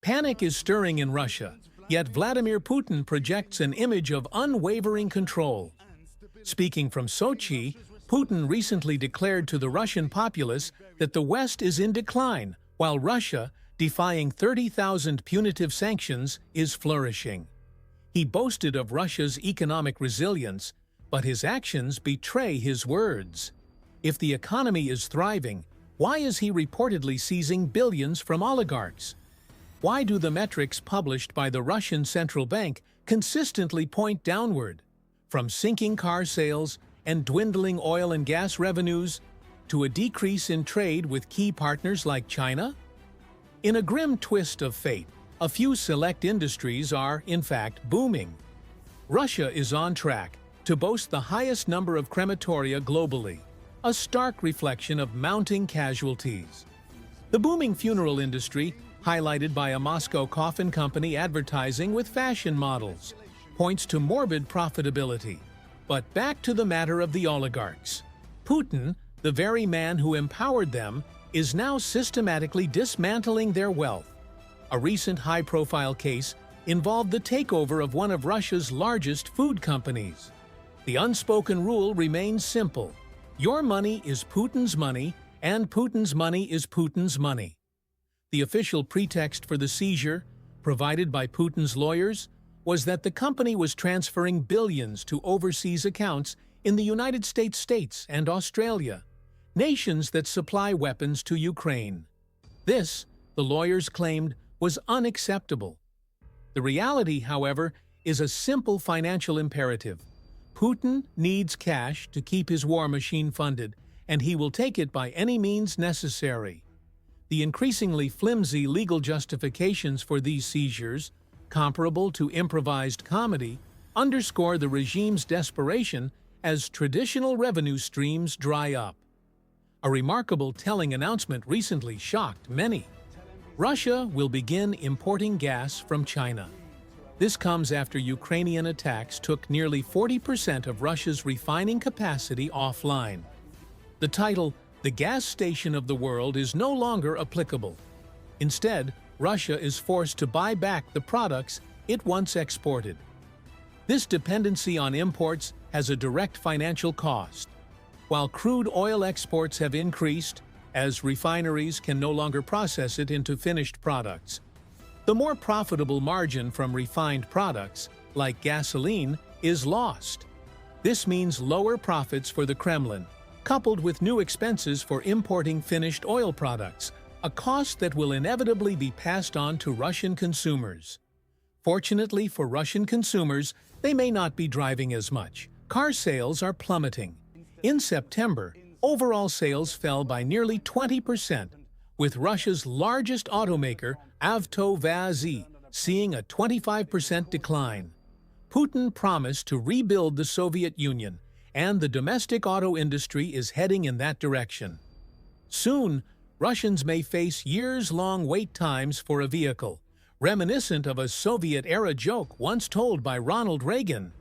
Panic is stirring in Russia, yet Vladimir Putin projects an image of unwavering control. Speaking from Sochi, Putin recently declared to the Russian populace that the West is in decline, while Russia, defying 30,000 punitive sanctions, is flourishing. He boasted of Russia's economic resilience, but his actions betray his words. If the economy is thriving, why is he reportedly seizing billions from oligarchs? Why do the metrics published by the Russian central bank consistently point downward, from sinking car sales and dwindling oil and gas revenues to a decrease in trade with key partners like China? In a grim twist of fate, a few select industries are, in fact, booming. Russia is on track to boast the highest number of crematoria globally, a stark reflection of mounting casualties. The booming funeral industry, highlighted by a Moscow coffin company advertising with fashion models, points to morbid profitability. But back to the matter of the oligarchs. Putin, the very man who empowered them, is now systematically dismantling their wealth. A recent high-profile case involved the takeover of one of Russia's largest food companies. The unspoken rule remains simple. Your money is Putin's money, and Putin's money is Putin's money. The official pretext for the seizure, provided by Putin's lawyers, was that the company was transferring billions to overseas accounts in the United States and Australia, nations that supply weapons to Ukraine. This, the lawyers claimed, was unacceptable. The reality, however, is a simple financial imperative. Putin needs cash to keep his war machine funded, and he will take it by any means necessary. The increasingly flimsy legal justifications for these seizures, comparable to improvised comedy, underscore the regime's desperation as traditional revenue streams dry up. A remarkable telling announcement recently shocked many. Russia will begin importing gas from China. This comes after Ukrainian attacks took nearly 40% of Russia's refining capacity offline. The title, "The Gas Station of the World," is no longer applicable. Instead, Russia is forced to buy back the products it once exported. This dependency on imports has a direct financial cost. While crude oil exports have increased, as refineries can no longer process it into finished products, the more profitable margin from refined products, like gasoline, is lost. This means lower profits for the Kremlin, coupled with new expenses for importing finished oil products, a cost that will inevitably be passed on to Russian consumers. Fortunately for Russian consumers, they may not be driving as much. Car sales are plummeting. In September, overall sales fell by nearly 20%, with Russia's largest automaker, AvtoVAZ, seeing a 25% decline. Putin promised to rebuild the Soviet Union, and the domestic auto industry is heading in that direction. Soon, Russians may face years-long wait times for a vehicle, reminiscent of a Soviet-era joke once told by Ronald Reagan.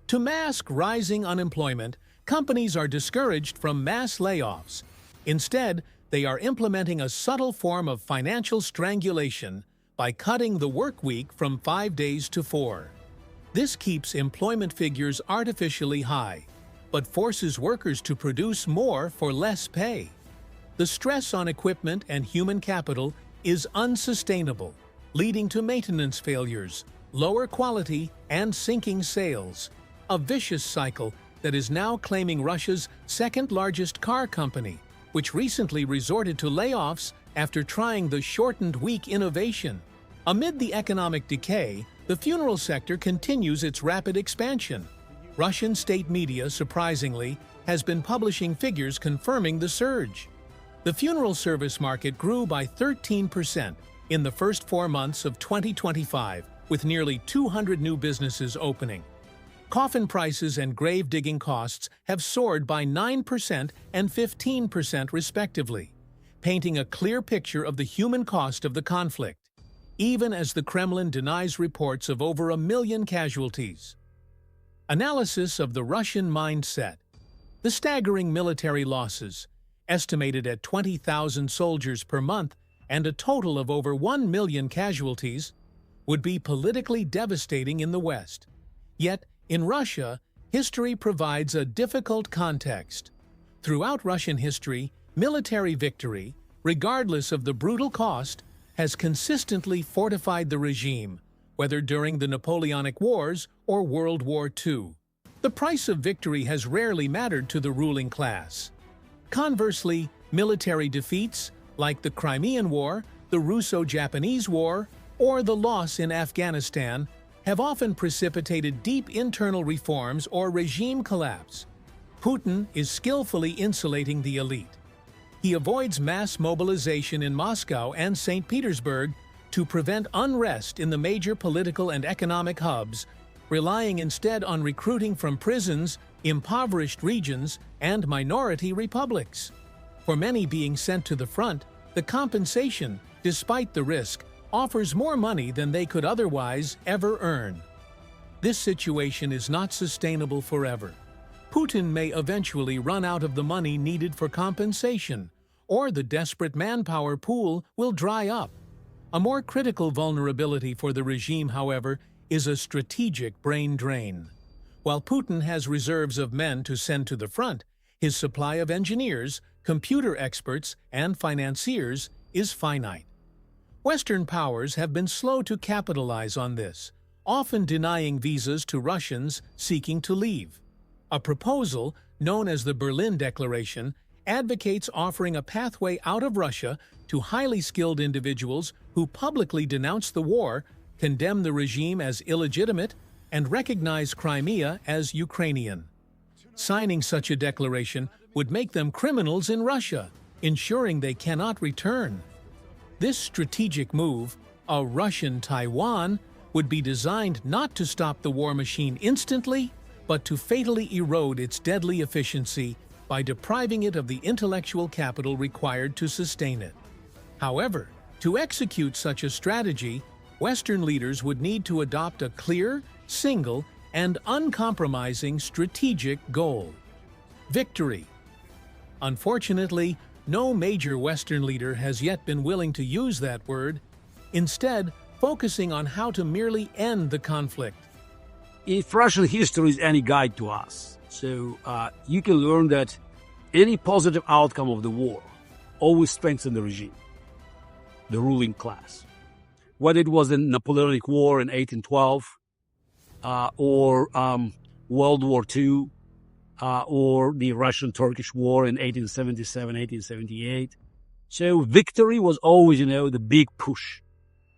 To mask rising unemployment, companies are discouraged from mass layoffs. Instead, they are implementing a subtle form of financial strangulation by cutting the work week from 5 days to 4. This keeps employment figures artificially high, but forces workers to produce more for less pay. The stress on equipment and human capital is unsustainable, leading to maintenance failures, lower quality, and sinking sales. A vicious cycle that is now claiming Russia's second-largest car company, which recently resorted to layoffs after trying the shortened week innovation. Amid the economic decay, the funeral sector continues its rapid expansion. Russian state media, surprisingly, has been publishing figures confirming the surge. The funeral service market grew by 13% in the first 4 months of 2025, with nearly 200 new businesses opening. Coffin prices and grave digging costs have soared by 9% and 15% respectively, painting a clear picture of the human cost of the conflict, even as the Kremlin denies reports of over 1 million casualties. Analysis of the Russian mindset. The staggering military losses, estimated at 20,000 soldiers per month, and a total of over 1 million casualties, would be politically devastating in the West. Yet, in Russia, history provides a difficult context. Throughout Russian history, military victory, regardless of the brutal cost, has consistently fortified the regime, whether during the Napoleonic Wars or World War II. The price of victory has rarely mattered to the ruling class. Conversely, military defeats, like the Crimean War, the Russo-Japanese War, or the loss in Afghanistan, have often precipitated deep internal reforms or regime collapse. Putin is skillfully insulating the elite. He avoids mass mobilization in Moscow and St. Petersburg to prevent unrest in the major political and economic hubs, relying instead on recruiting from prisons, impoverished regions, and minority republics. For many being sent to the front, the compensation, despite the risk, offers more money than they could otherwise ever earn. This situation is not sustainable forever. Putin may eventually run out of the money needed for compensation, or the desperate manpower pool will dry up. A more critical vulnerability for the regime, however, is a strategic brain drain. While Putin has reserves of men to send to the front, his supply of engineers, computer experts, and financiers is finite. Western powers have been slow to capitalize on this, often denying visas to Russians seeking to leave. A proposal, known as the Berlin Declaration, advocates offering a pathway out of Russia to highly skilled individuals who publicly denounce the war, condemn the regime as illegitimate, and recognize Crimea as Ukrainian. Signing such a declaration would make them criminals in Russia, ensuring they cannot return. This strategic move, a Russian Taiwan, would be designed not to stop the war machine instantly, but to fatally erode its deadly efficiency by depriving it of the intellectual capital required to sustain it. However, to execute such a strategy, Western leaders would need to adopt a clear, single, and uncompromising strategic goal: victory. Unfortunately, no major Western leader has yet been willing to use that word, instead focusing on how to merely end the conflict. If Russian history is any guide to us, you can learn that any positive outcome of the war always strengthens the regime, the ruling class. Whether it was the Napoleonic War in 1812, or World War II, or the Russian-Turkish War in 1877, 1878. So victory was always, the big push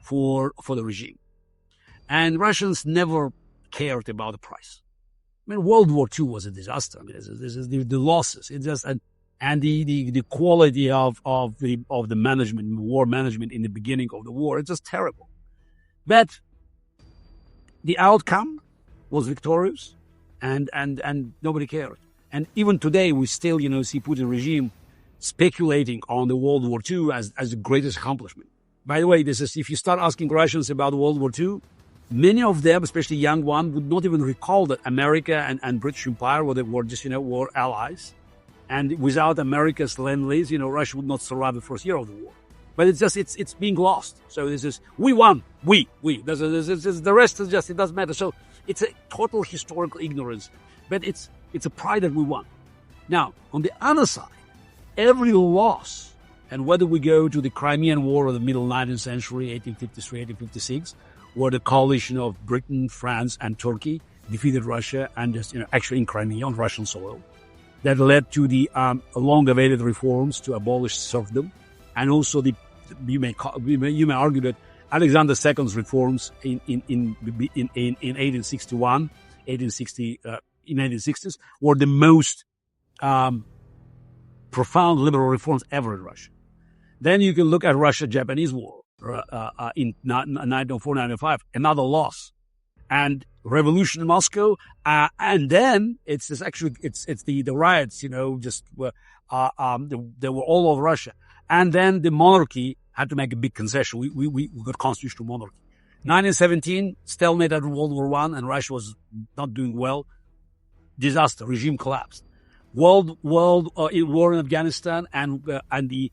for the regime. And Russians never cared about the price. I mean, World War II was a disaster. I mean, this is the losses. It just and the quality of the management, war management in the beginning of the war, it's just terrible. But the outcome was victorious, and nobody cared. And even today, we still, see Putin regime speculating on the World War II as the greatest accomplishment. By the way, this is, if you start asking Russians about World War II, many of them, especially young ones, would not even recall that America and British Empire were just, were allies. And without America's lend-lease, Russia would not survive the first year of the war. But it's being lost. So this is, we won. We. The rest is just, it doesn't matter. So it's a total historical ignorance. But it's a pride that we won. Now, on the other side, every loss, and whether we go to the Crimean War of the middle 19th century, 1853, 1856, where the coalition of Britain, France, and Turkey defeated Russia and just, actually in Crimea on Russian soil, that led to the long-awaited reforms to abolish serfdom, and also you may argue that Alexander II's reforms in 1861, 1860 in 1860s were the most profound liberal reforms ever in Russia. Then you can look at Russia-Japanese War in 1904-1905, another loss, and revolution in Moscow, and then it's the riots, they were all over Russia, and then the monarchy had to make a big concession. We got constitutional monarchy. 1917, stalemate at World War I, and Russia was not doing well. Disaster, regime collapsed. War in Afghanistan, and the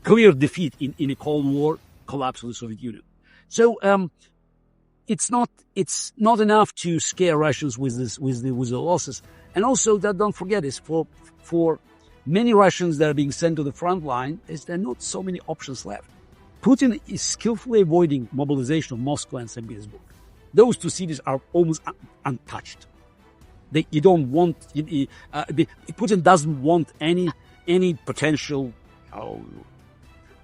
clear defeat in a Cold War, collapse of the Soviet Union. So it's not enough to scare Russians with the losses. And also, that don't forget, is for many Russians that are being sent to the front line, is there not so many options left. Putin is skillfully avoiding mobilization of Moscow and St. Petersburg. Those two cities are almost untouched. Putin doesn't want any potential,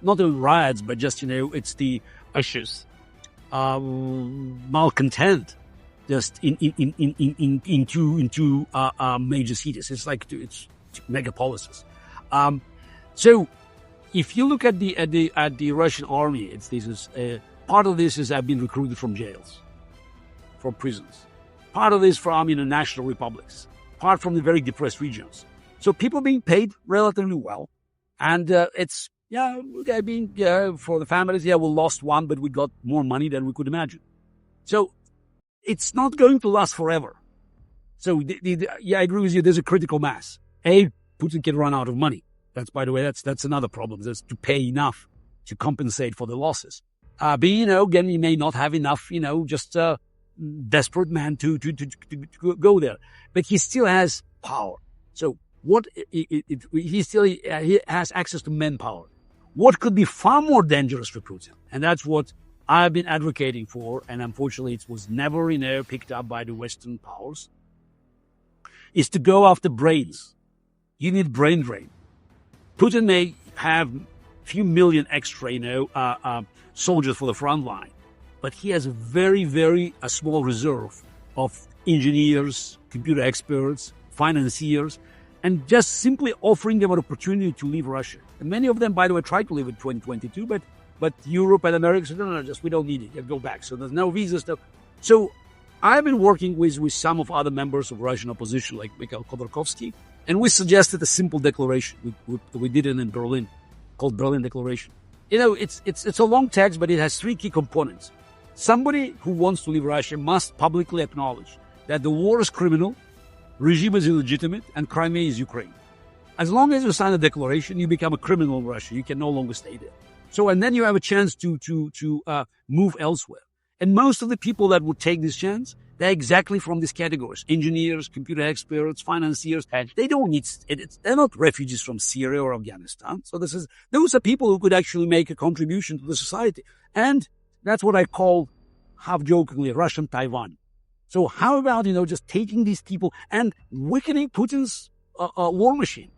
not only riots, but just, it's the Issues. malcontent just in two major cities. It's megapolises. So if you look at the Russian army, part of this is I've been recruited from jails, from prisons. Part of this from national republics. Part from the very depressed regions. So people being paid relatively well, and it's for the families. We lost one, but we got more money than we could imagine. So it's not going to last forever. So I agree with you. There's a critical mass. Putin can run out of money. That's, by the way, that's another problem. There's to pay enough to compensate for the losses. Again, he may not have enough, just desperate man to go there, but he still has power. So he has access to manpower. What could be far more dangerous for Putin, and that's what I've been advocating for, and unfortunately it was never, picked up by the Western powers, is to go after brains. You need brain drain. Putin may have few million extra, soldiers for the front line, but he has a very, very small reserve of engineers, computer experts, financiers, and just simply offering them an opportunity to leave Russia. And many of them, by the way, tried to leave in 2022, but Europe and America said, no, we don't need it. Go back. So there's no visa stuff. So I've been working with some of other members of Russian opposition, like Mikhail Khodorkovsky, and we suggested a simple declaration. We did it in Berlin, called Berlin Declaration. It's a long text, but it has three key components. Somebody who wants to leave Russia must publicly acknowledge that the war is criminal, regime is illegitimate, and Crimea is Ukraine. As long as you sign a declaration, you become a criminal in Russia. You can no longer stay there. So, and then you have a chance to move elsewhere. And most of the people that would take this chance, they're exactly from these categories: engineers, computer experts, financiers. They don't need. They're not refugees from Syria or Afghanistan. So those are people who could actually make a contribution to the society. And that's what I call, half jokingly, Russian Taiwan. So how about, just taking these people and weakening Putin's war machine?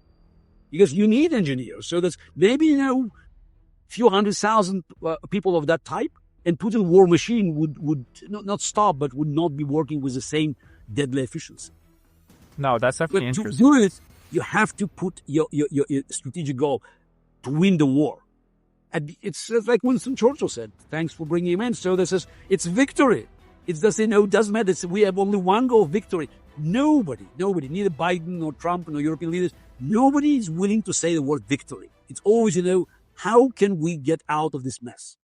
Because you need engineers. So that's maybe, few 100,000 people of that type, and Putin's war machine would not stop, but would not be working with the same deadly efficiency. No, that's definitely But interesting. to do it, you have to put your strategic goal to win the war. And it's like Winston Churchill said, thanks for bringing him in. So it's victory. It's just, it doesn't matter. We have only one goal, victory. Nobody, neither Biden nor Trump nor European leaders, nobody is willing to say the word victory. It's always, how can we get out of this mess?